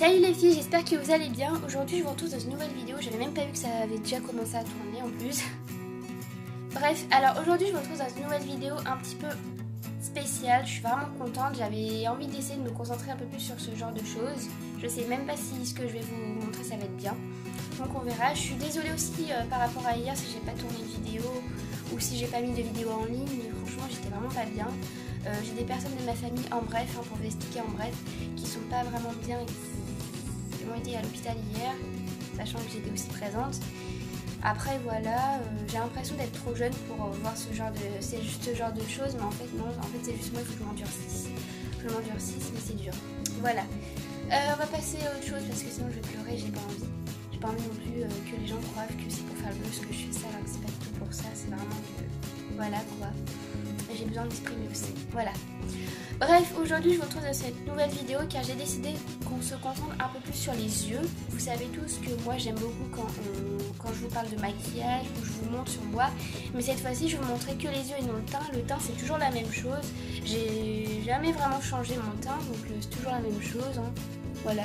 Salut les filles, j'espère que vous allez bien. Aujourd'hui je vous retrouve dans une nouvelle vidéo, j'avais même pas vu que ça avait déjà commencé à tourner en plus. Bref, alors aujourd'hui je vous retrouve dans une nouvelle vidéo un petit peu spéciale, je suis vraiment contente, j'avais envie d'essayer de me concentrer un peu plus sur ce genre de choses. Je sais même pas si ce que je vais vous montrer ça va être bien. Donc on verra, je suis désolée aussi par rapport à hier si j'ai pas tourné de vidéo ou si j'ai pas mis de vidéo en ligne, mais franchement j'étais vraiment pas bien. J'ai des personnes de ma famille, en bref, pour vous expliquer en bref, qui sont pas vraiment bien et qui ont été à l'hôpital hier, sachant que j'étais aussi présente. Après voilà, j'ai l'impression d'être trop jeune pour voir ce genre de choses, mais en fait non, en fait c'est juste moi, il faut que je m'endurcisse. Je m'endurcisse, mais c'est dur. Voilà. On va passer à autre chose parce que sinon je vais pleurer, j'ai pas envie. J'ai pas envie non plus que les gens croient que c'est pour faire le buzz que je fais ça, alors que c'est pas du tout pour ça, c'est vraiment que... Voilà quoi. J'ai besoin d'exprimer aussi. Voilà. Bref, aujourd'hui je vous retrouve dans cette nouvelle vidéo car j'ai décidé qu'on se concentre un peu plus sur les yeux. Vous savez tous que moi j'aime beaucoup quand je vous parle de maquillage ou je vous montre sur moi. Mais cette fois-ci je vais vous montrer que les yeux et non le teint. Le teint c'est toujours la même chose. J'ai jamais vraiment changé mon teint donc c'est toujours la même chose. Hein. Voilà.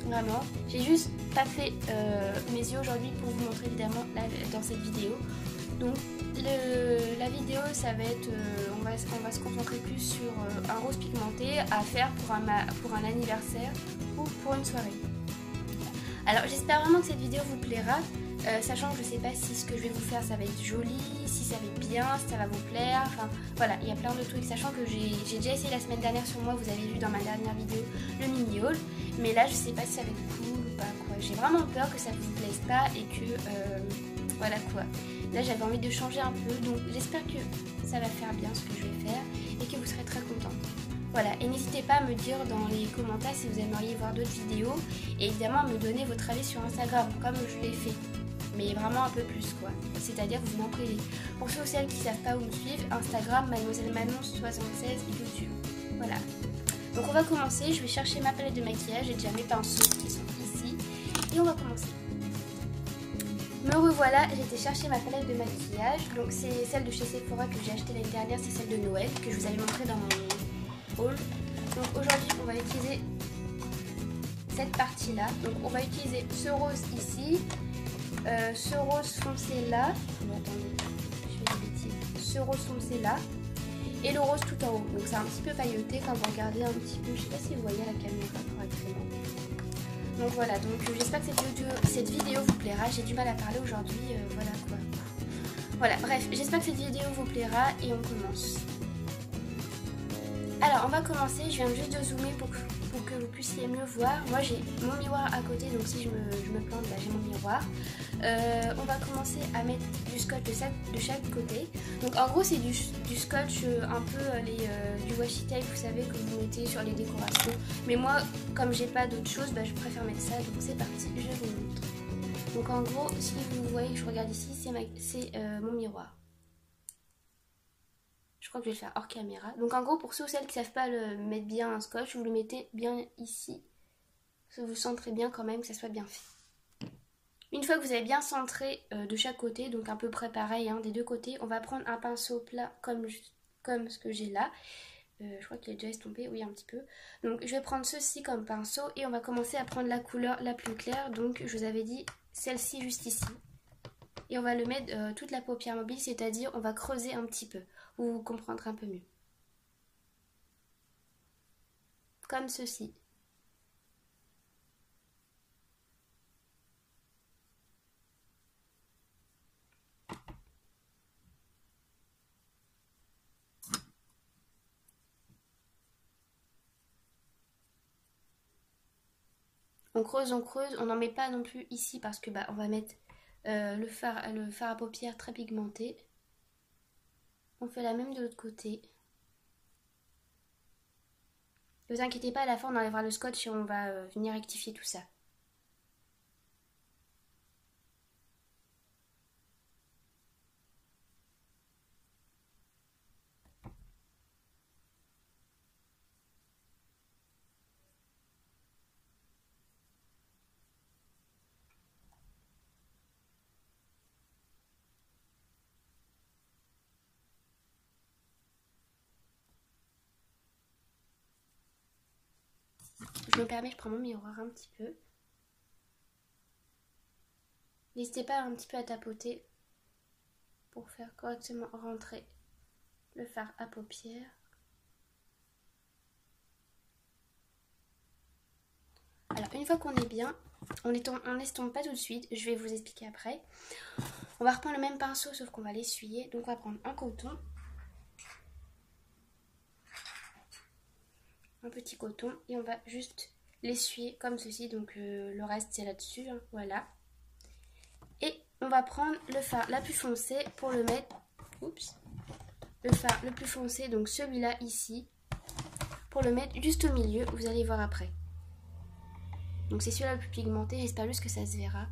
Vraiment. J'ai juste pas fait mes yeux aujourd'hui pour vous montrer évidemment dans cette vidéo. Donc la vidéo ça va être, on va se concentrer plus sur un rose pigmenté à faire pour un anniversaire ou pour une soirée. Alors j'espère vraiment que cette vidéo vous plaira, sachant que je sais pas si ce que je vais vous faire ça va être joli, si ça va être bien, si ça va vous plaire, enfin voilà, il y a plein de trucs, sachant que j'ai déjà essayé la semaine dernière sur moi, vous avez vu dans ma dernière vidéo le mini haul, mais là je sais pas si ça va être cool ou pas quoi, j'ai vraiment peur que ça vous plaise pas et que voilà quoi. Là j'avais envie de changer un peu, donc j'espère que ça va faire bien ce que je vais faire et que vous serez très contente. Voilà, et n'hésitez pas à me dire dans les commentaires si vous aimeriez voir d'autres vidéos et évidemment à me donner votre avis sur Instagram comme je l'ai fait, mais vraiment un peu plus quoi, c'est-à-dire vous m'en privez. Pour ceux ou celles qui ne savent pas où me suivre, Instagram Mademoiselle Manon 76 et YouTube. Voilà, donc on va commencer, je vais chercher ma palette de maquillage, j'ai déjà mes pinceaux qui sont ici et on va commencer. Me revoilà, j'ai été chercher ma palette de maquillage, donc c'est celle de chez Sephora que j'ai achetée l'année dernière, c'est celle de Noël que je vous avais montré dans mon haul. Donc aujourd'hui on va utiliser cette partie là, donc on va utiliser ce rose ici, ce rose foncé là, attendez, je fais des bêtises, ce rose foncé là, et le rose tout en haut, donc c'est un petit peu pailleté quand vous regardez un petit peu, je sais pas si vous voyez à la caméra correctement. Donc voilà, donc j'espère que cette vidéo vous plaira, j'ai du mal à parler aujourd'hui, voilà quoi. Voilà, bref, j'espère que cette vidéo vous plaira et on commence. Alors on va commencer, je viens juste de zoomer pour que vous puissiez mieux voir. Moi j'ai mon miroir à côté, donc si je me plante, là j'ai mon miroir. On va commencer à mettre du scotch de chaque côté. Donc en gros c'est du scotch un peu du washi tape, vous savez, que vous mettez sur les décorations. Mais moi comme j'ai pas d'autre chose, je préfère mettre ça, donc c'est parti, je vous montre. Donc en gros, si vous voyez que je regarde ici, c'est mon miroir. Je crois que je vais le faire hors caméra. Donc en gros, pour ceux ou celles qui ne savent pas le mettre bien un scotch, vous le mettez bien ici. Ça vous centrez bien quand même, que ça soit bien fait. Une fois que vous avez bien centré de chaque côté, donc à peu près pareil des deux côtés, on va prendre un pinceau plat comme ce que j'ai là. Je crois qu'il est déjà estompé, oui un petit peu. Donc je vais prendre ceci comme pinceau et on va commencer à prendre la couleur la plus claire. Donc je vous avais dit celle-ci juste ici. Et on va le mettre toute la paupière mobile, c'est-à-dire on va creuser un petit peu. Vous comprendrez un peu mieux. Comme ceci. On creuse, on n'en met pas non plus ici parce que on va mettre le fard à paupières très pigmenté. On fait la même de l'autre côté. Ne vous inquiétez pas, à la fin on enlèvera le scotch et on va venir rectifier tout ça. Je me permets, je prends mon miroir un petit peu. N'hésitez pas un petit peu à tapoter pour faire correctement rentrer le fard à paupières. Alors une fois qu'on est bien, on n'estompe pas tout de suite, je vais vous expliquer après. On va reprendre le même pinceau sauf qu'on va l'essuyer. Donc on va prendre un coton. Un petit coton et on va juste l'essuyer comme ceci. Donc le reste c'est là-dessus, hein, voilà. Et on va prendre le fard la plus foncé pour le mettre... Oups. Le fard le plus foncé, donc celui-là ici, pour le mettre juste au milieu, vous allez voir après. Donc c'est celui-là le plus pigmenté, j'espère juste que ça se verra.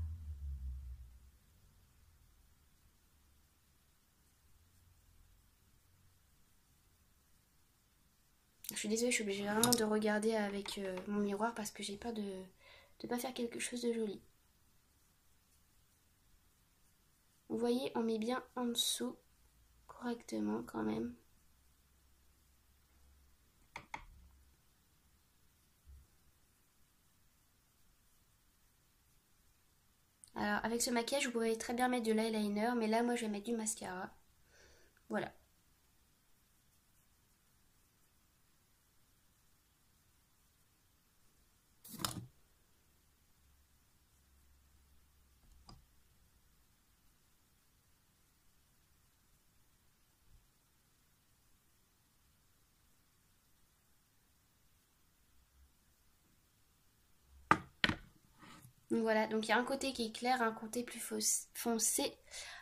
Je suis désolée, je suis obligée vraiment de regarder avec mon miroir parce que j'ai peur de ne pas faire quelque chose de joli. Vous voyez, on met bien en dessous, correctement quand même. Alors avec ce maquillage, vous pouvez très bien mettre de l'eyeliner, mais là moi je vais mettre du mascara. Voilà. Donc voilà, donc il y a un côté qui est clair, un côté plus foncé.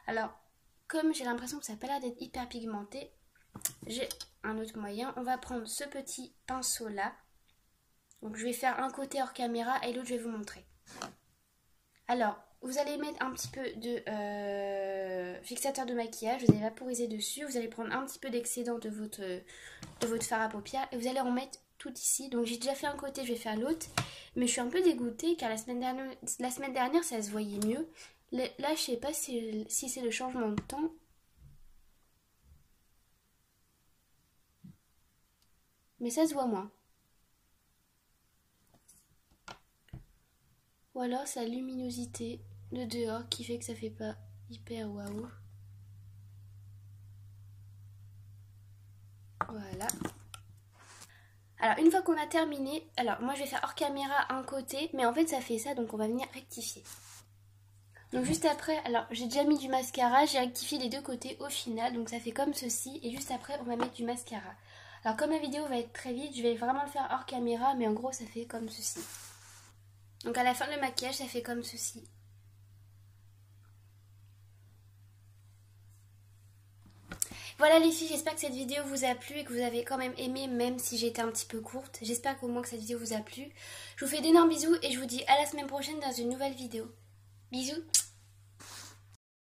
Alors, comme j'ai l'impression que ça n'a pas l'air d'être hyper pigmenté, j'ai un autre moyen. On va prendre ce petit pinceau là. Donc je vais faire un côté hors caméra et l'autre je vais vous montrer. Alors, vous allez mettre un petit peu de fixateur de maquillage, vous allez vaporiser dessus, vous allez prendre un petit peu d'excédent de votre fard à paupières et vous allez en mettre tout ici. Donc j'ai déjà fait un côté, je vais faire l'autre, mais je suis un peu dégoûtée car la semaine dernière ça se voyait mieux. Là je sais pas si c'est le changement de temps. Mais ça se voit moins. Ou alors sa luminosité de dehors qui fait que ça fait pas hyper waouh. Voilà. Alors une fois qu'on a terminé, alors moi je vais faire hors caméra un côté, mais en fait ça fait ça donc on va venir rectifier. Donc juste après, alors j'ai déjà mis du mascara, j'ai rectifié les deux côtés au final, donc ça fait comme ceci et juste après on va mettre du mascara. Alors comme la vidéo va être très vite, je vais vraiment le faire hors caméra, mais en gros ça fait comme ceci. Donc à la fin le maquillage ça fait comme ceci. Voilà les filles, j'espère que cette vidéo vous a plu et que vous avez quand même aimé, même si j'ai été un petit peu courte. J'espère qu'au moins que cette vidéo vous a plu. Je vous fais d'énormes bisous et je vous dis à la semaine prochaine dans une nouvelle vidéo. Bisous.